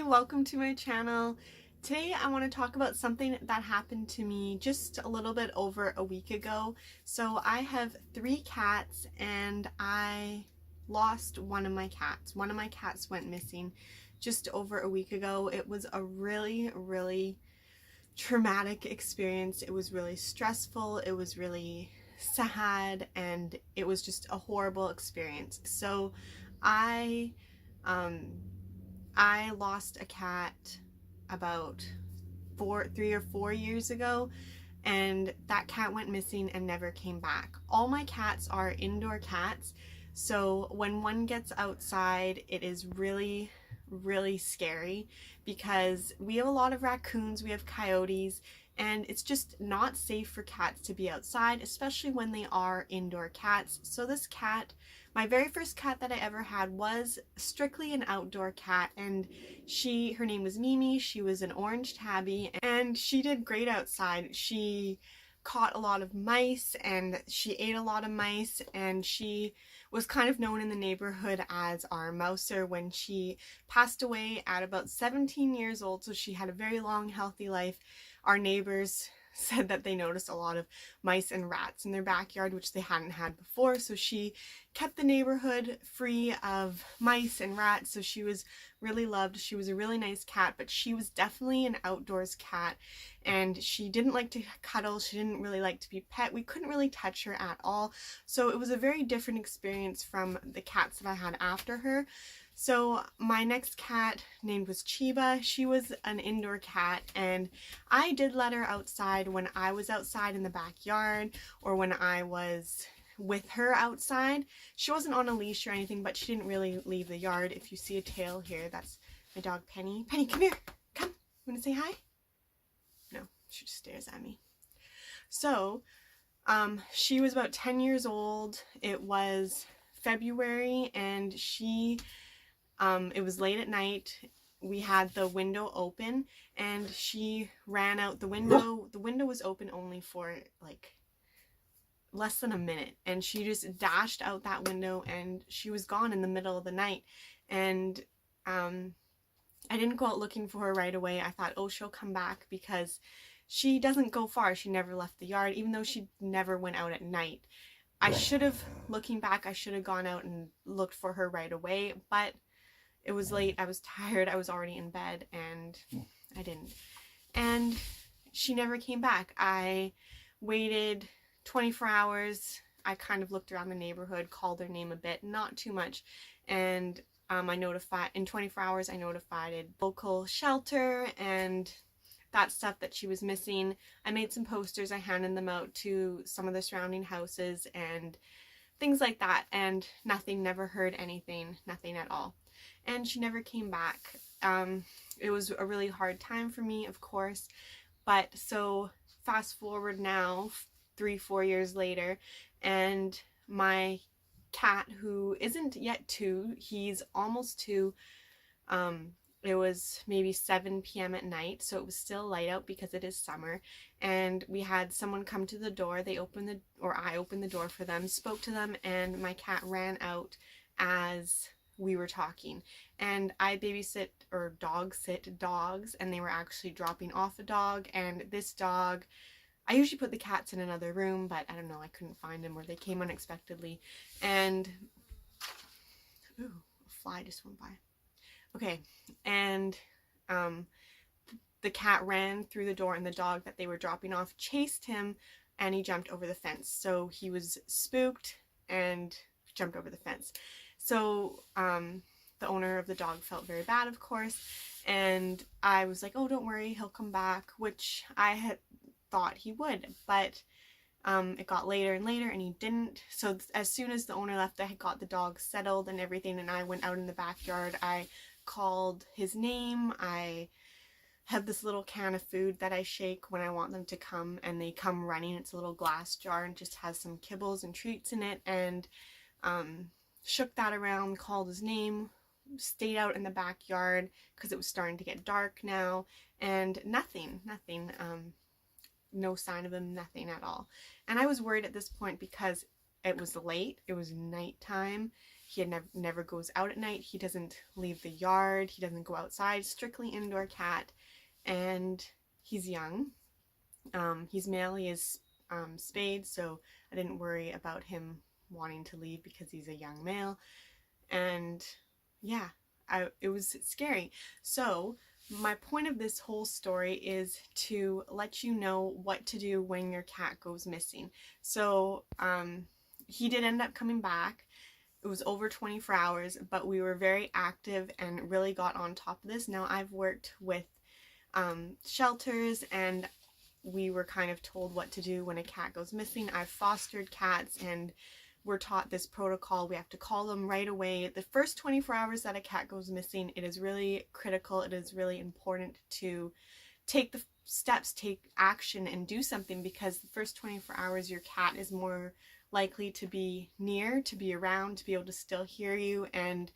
welcome to my channel. Today I want to talk about something that happened to me just a little bit over a week ago. So I have 3 cats and I lost one of my cats. One of my cats went missing just over a week ago. It was a really traumatic experience. It was really stressful. It was really sad, and it was just a horrible experience. So I lost a cat about 3 or 4 years ago, and that cat went missing and never came back. All my cats are indoor cats, so when one gets outside, it is really scary because we have a lot of raccoons, we have coyotes, and it's just not safe for cats to be outside, especially when they are indoor cats. So this cat, my very first cat that I ever had, was strictly an outdoor cat, and her name was Mimi. She was an orange tabby, and she did great outside. She caught a lot of mice and she ate a lot of mice, and she was kind of known in the neighborhood as our mouser. When she passed away at about 17 years old, so she had a very long, healthy life, our neighbors said that they noticed a lot of mice and rats in their backyard, which they hadn't had before. So she kept the neighborhood free of mice and rats. So she was really loved. She was a really nice cat, but she was definitely an outdoors cat, and she didn't like to cuddle. She didn't really like to be pet. We couldn't really touch her at all. So it was a very different experience from the cats that I had after her. So my next cat named was Chiba. She was an indoor cat, and I did let her outside when I was outside in the backyard or when I was with her outside. She wasn't on a leash or anything, but she didn't really leave the yard. If you see a tail here, that's my dog Penny. Penny, come here. Come. You want to say hi? No, she just stares at me. So she was about 10 years old. It was February, and it was late at night. We had the window open, and she ran out the window. The window was open only for like less than a minute, and she just dashed out that window, and she was gone in the middle of the night. And I didn't go out looking for her right away. I thought, oh, she'll come back, because she doesn't go far. She never left the yard, even though she never went out at night. I should have, looking back, I should have gone out and looked for her right away, but it was late, I was tired, I was already in bed, and I didn't. And she never came back. I waited 24 hours. I kind of looked around the neighborhood, called her name a bit, not too much, and in 24 hours I notified a local shelter and that stuff that she was missing. I made some posters, I handed them out to some of the surrounding houses and things like that, and nothing, never heard anything, nothing at all. And she never came back. It was a really hard time for me, of course, but so fast forward now 3-4 years later, and my cat, who isn't yet 2, he's almost 2, it was maybe 7 p.m. at night, so it was still light out because it is summer, and we had someone come to the door. I opened the door for them, spoke to them, and my cat ran out as we were talking. And I babysit or dog sit dogs, and they were actually dropping off a dog, and this dog, I usually put the cats in another room, but I don't know, I couldn't find them, or they came unexpectedly, and ooh, a fly just went by. Okay, and the cat ran through the door, and the dog that they were dropping off chased him, and he jumped over the fence. So he was spooked and jumped over the fence. So the owner of the dog felt very bad, of course, and I was like, oh, don't worry, he'll come back, which I had thought he would, but it got later and later, and he didn't. So as soon as the owner left, I had got the dog settled and everything, and I went out in the backyard. I called his name. I have this little can of food that I shake when I want them to come, and they come running. It's a little glass jar and just has some kibbles and treats in it, and shook that around, called his name, stayed out in the backyard because it was starting to get dark now, and nothing, no sign of him, nothing at all. And I was worried at this point because it was late, it was nighttime, He never goes out at night. He doesn't leave the yard. He doesn't go outside. Strictly indoor cat. And he's young. He's male. He is spayed, so I didn't worry about him wanting to leave because he's a young male. And yeah, it was scary. So my point of this whole story is to let you know what to do when your cat goes missing. So he did end up coming back. It was over 24 hours, but we were very active and really got on top of this. Now, I've worked with shelters, and we were kind of told what to do when a cat goes missing. I've fostered cats, and we're taught this protocol. We have to call them right away. The first 24 hours that a cat goes missing, it is really critical. It is really important to take the steps, take action, and do something, because the first 24 hours your cat is more likely to be near, to be around, to be able to still hear you. And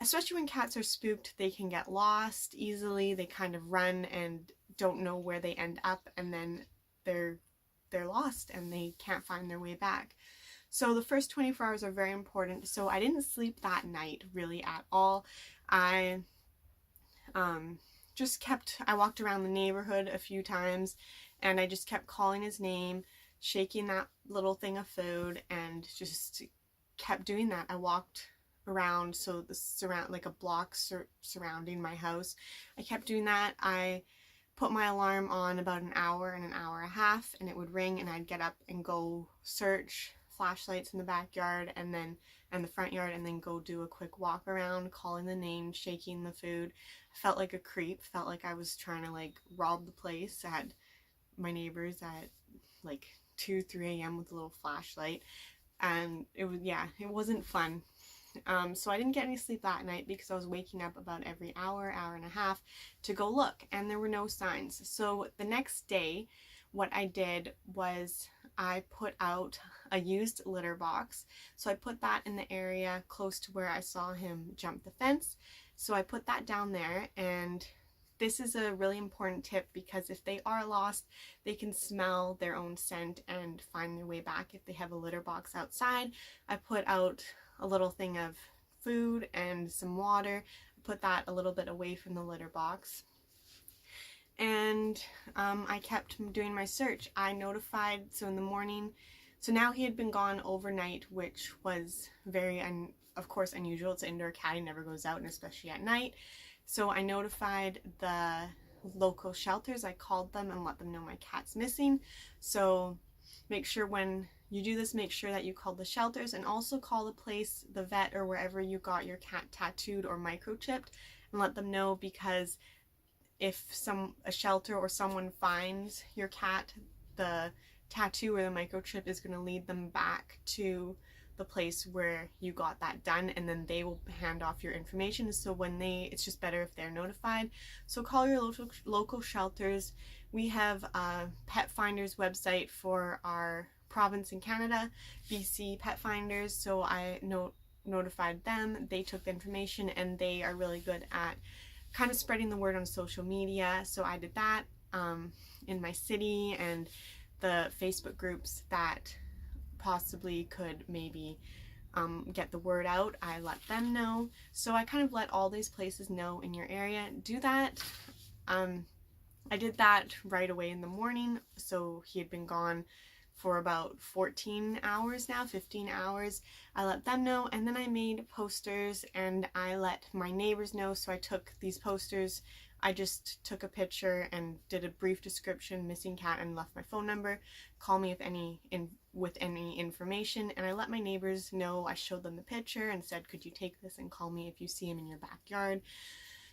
especially when cats are spooked, they can get lost easily. They kind of run and don't know where they end up, and then they're lost and they can't find their way back. So the first 24 hours are very important. So I didn't sleep that night really at all. I I walked around the neighborhood a few times, and I just kept calling his name, shaking that little thing of food, and just kept doing that. I walked around, so like a block surrounding my house. I kept doing that. I put my alarm on about an hour and an hour and a half, and it would ring, and I'd get up and go search flashlights in the backyard and the front yard, and then go do a quick walk around, calling the name, shaking the food. I felt like a creep, felt like I was trying to like rob the place. I had my neighbors at like 2-3 a.m. with a little flashlight, and it wasn't fun. So I didn't get any sleep that night because I was waking up about every hour and a half to go look, and there were no signs. So the next day, what I did was I put out a used litter box. So I put that in the area close to where I saw him jump the fence. So I put that down there, and this is a really important tip, because if they are lost, they can smell their own scent and find their way back if they have a litter box outside. I put out a little thing of food and some water. I put that a little bit away from the litter box. And I kept doing my search. I notified, so in the morning, so now he had been gone overnight, which was very, of course, unusual. It's an indoor cat, he never goes out, and especially at night. So I notified the local shelters. I called them and let them know my cat's missing. So make sure when you do this, make sure that you call the shelters, and also call the place, the vet, or wherever you got your cat tattooed or microchipped, and let them know, because if a shelter or someone finds your cat, the tattoo or the microchip is going to lead them back to the place where you got that done, and then they will hand off your information. So it's just better if they're notified. So call your local shelters. We have a Pet Finders website for our province in Canada, BC Pet Finders. So I notified them. They took the information, and they are really good at kind of spreading the word on social media. So I did that in my city, and the Facebook groups that possibly could maybe get the word out, I let them know. So I kind of let all these places know in your area. Do that. I did that right away in the morning. So he had been gone for about 14 hours now, 15 hours. I let them know, and then I made posters, and I let my neighbors know. So I took these posters, I just took a picture and did a brief description, missing cat, and left my phone number. Call me with any information, and I let my neighbors know. I showed them the picture and said, could you take this and call me if you see him in your backyard?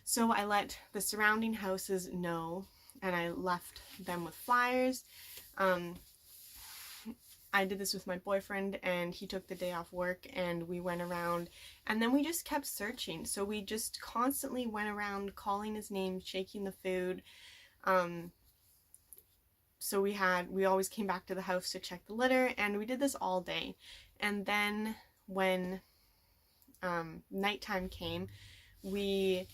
So I let the surrounding houses know, and I left them with flyers. I did this with my boyfriend, and he took the day off work, and we went around, and then we just kept searching. So we just constantly went around calling his name, shaking the food. So we always came back to the house to check the litter, and we did this all day. And then when nighttime came, we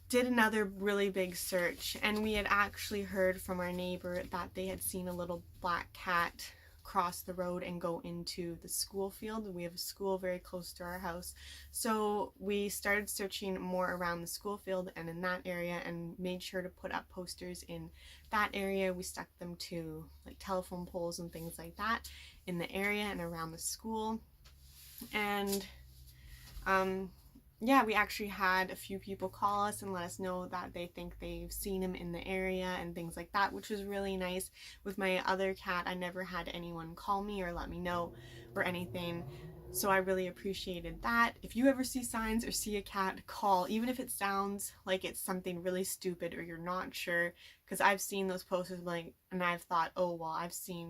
did another really big search, and we had actually heard from our neighbor that they had seen a little black cat cross the road and go into the school field. We have a school very close to our house. So we started searching more around the school field and in that area, and made sure to put up posters in that area. We stuck them to like telephone poles and things like that in the area and around the school. And yeah, we actually had a few people call us and let us know that they think they've seen him in the area and things like that, which was really nice. With my other cat, I never had anyone call me or let me know or anything, so I really appreciated that. If you ever see signs or see a cat, call, even if it sounds like it's something really stupid or you're not sure, because I've seen those posters like, and I've thought, oh well,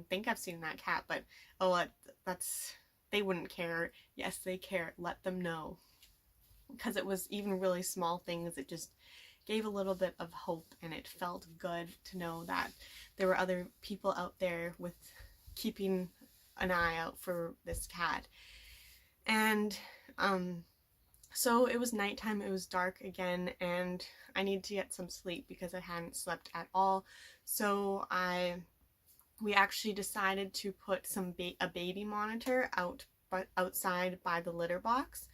think I've seen that cat, but oh, that's, they wouldn't care. Yes, they care. Let them know. Because it was even really small things, it just gave a little bit of hope, and it felt good to know that there were other people out there with keeping an eye out for this cat. And so it was nighttime, it was dark again, and I needed to get some sleep because I hadn't slept at all. So we actually decided to put a baby monitor outside by the litter box.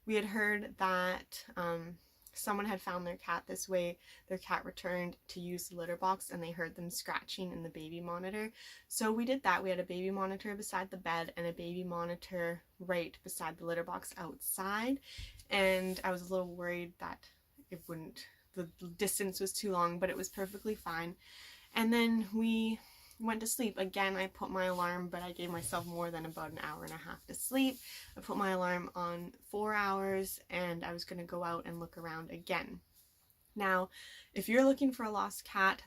We had heard that someone had found their cat this way. Their cat returned to use the litter box and they heard them scratching in the baby monitor. So we did that. We had a baby monitor beside the bed and a baby monitor right beside the litter box outside. And I was a little worried that the distance was too long, but it was perfectly fine. And then we went to sleep. Again, I put my alarm, but I gave myself more than about an hour and a half to sleep. I put my alarm on 4 hours, and I was going to go out and look around again. Now, if you're looking for a lost cat,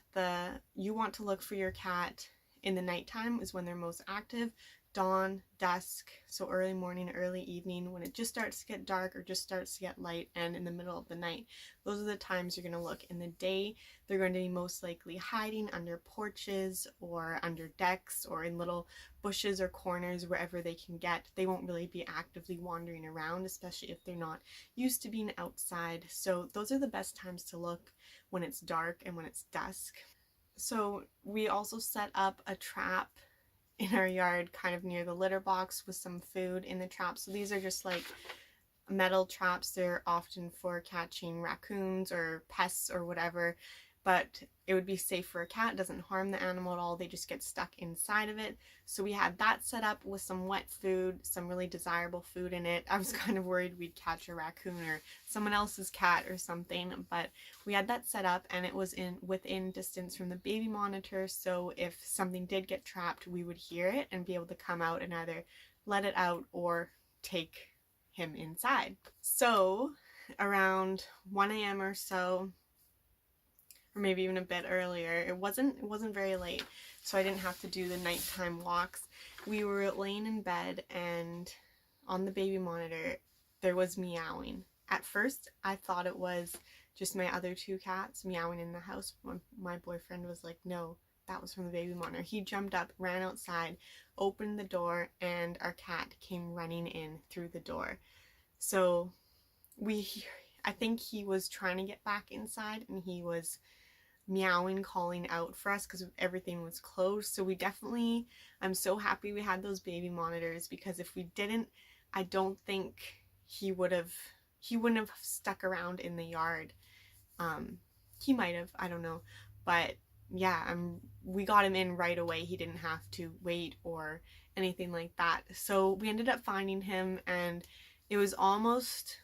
you want to look for your cat in the nighttime is when they're most active. Dawn, dusk, so early morning, early evening, when it just starts to get dark or just starts to get light, and in the middle of the night. Those are the times you're going to look. In the day, they're going to be most likely hiding under porches or under decks or in little bushes or corners, wherever they can get. They won't really be actively wandering around, especially if they're not used to being outside. So those are the best times to look, when it's dark and when it's dusk. So we also set up a trap in our yard kind of near the litter box with some food in the trap. So these are just like metal traps. They're often for catching raccoons or pests or whatever, but it would be safe for a cat. It doesn't harm the animal at all. They just get stuck inside of it. So we had that set up with some wet food, some really desirable food in it. I was kind of worried we'd catch a raccoon or someone else's cat or something, but we had that set up, and it was within distance from the baby monitor, so if something did get trapped, we would hear it and be able to come out and either let it out or take him inside. So around 1 a.m. or so, or maybe even a bit earlier, it wasn't very late, so I didn't have to do the nighttime walks. We were laying in bed, and on the baby monitor there was meowing. At first I thought it was just my other two cats meowing in the house. My boyfriend was like, no, that was from the baby monitor. He jumped up, ran outside, opened the door, and our cat came running in through the door. So I think he was trying to get back inside, and he was meowing, calling out for us because everything was closed. So I'm so happy we had those baby monitors, because if we didn't, I don't think he wouldn't have stuck around in the yard. He might have, I don't know, but yeah, we got him in right away. He didn't have to wait or anything like that. So we ended up finding him, and it was almost,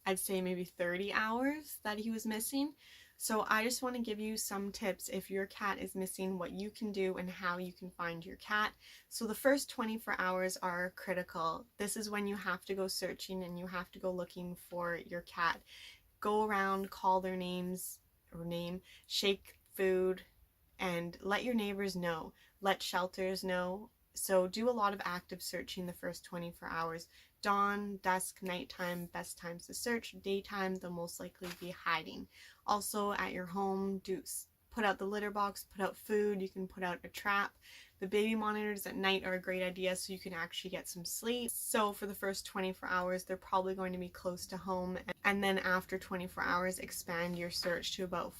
I'd say maybe 30 hours that he was missing. So I just want to give you some tips if your cat is missing, what you can do and how you can find your cat. So the first 24 hours are critical. This is when you have to go searching and you have to go looking for your cat. Go around, call their names or name, shake food, and let your neighbors know. Let shelters know. So do a lot of active searching the first 24 hours. Dawn, dusk, nighttime, best times to search. Daytime, they'll most likely be hiding. Also at your home, put out the litter box, put out food, you can put out a trap. The baby monitors at night are a great idea so you can actually get some sleep. So for the first 24 hours, they're probably going to be close to home. And then after 24 hours, expand your search to about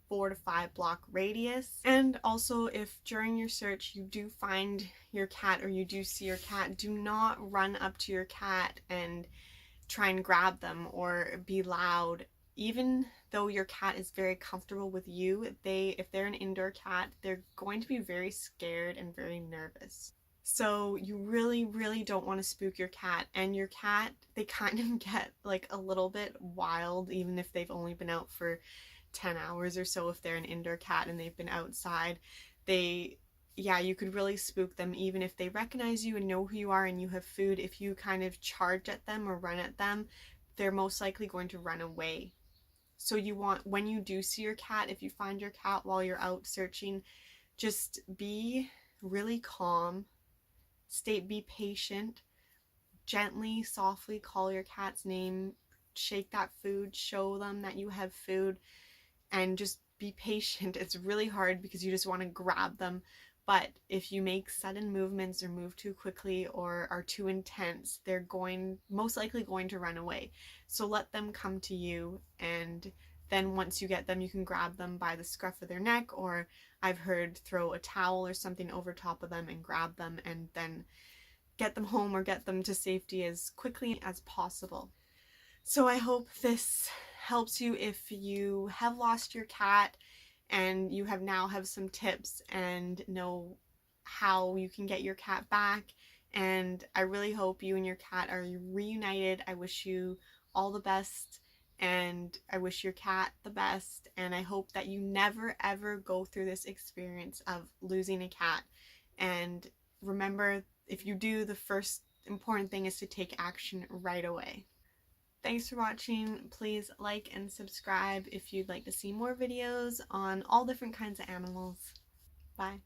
4 to 5 block radius. And also, if during your search you do find your cat or you do see your cat, do not run up to your cat and try and grab them or be loud. Even though your cat is very comfortable with you, if they're an indoor cat, they're going to be very scared and very nervous. So you really, really don't want to spook your cat. And your cat, they kind of get like a little bit wild, even if they've only been out for 10 hours or so. If they're an indoor cat and they've been outside, yeah, you could really spook them. Even if they recognize you and know who you are and you have food, if you kind of charge at them or run at them, they're most likely going to run away. So you want, when you do see your cat, if you find your cat while you're out searching, just be really calm, be patient, gently, softly call your cat's name, shake that food, show them that you have food, and just be patient. It's really hard because you just want to grab them, but if you make sudden movements or move too quickly or are too intense, they're most likely going to run away. So let them come to you, and then once you get them, you can grab them by the scruff of their neck, or I've heard throw a towel or something over top of them and grab them, and then get them home or get them to safety as quickly as possible. So I hope this helps you if you have lost your cat and you now have some tips and know how you can get your cat back. And I really hope you and your cat are reunited. I wish you all the best, and I wish your cat the best, and I hope that you never ever go through this experience of losing a cat. And remember, if you do, the first important thing is to take action right away. Thanks for watching. Please like and subscribe if you'd like to see more videos on all different kinds of animals. Bye.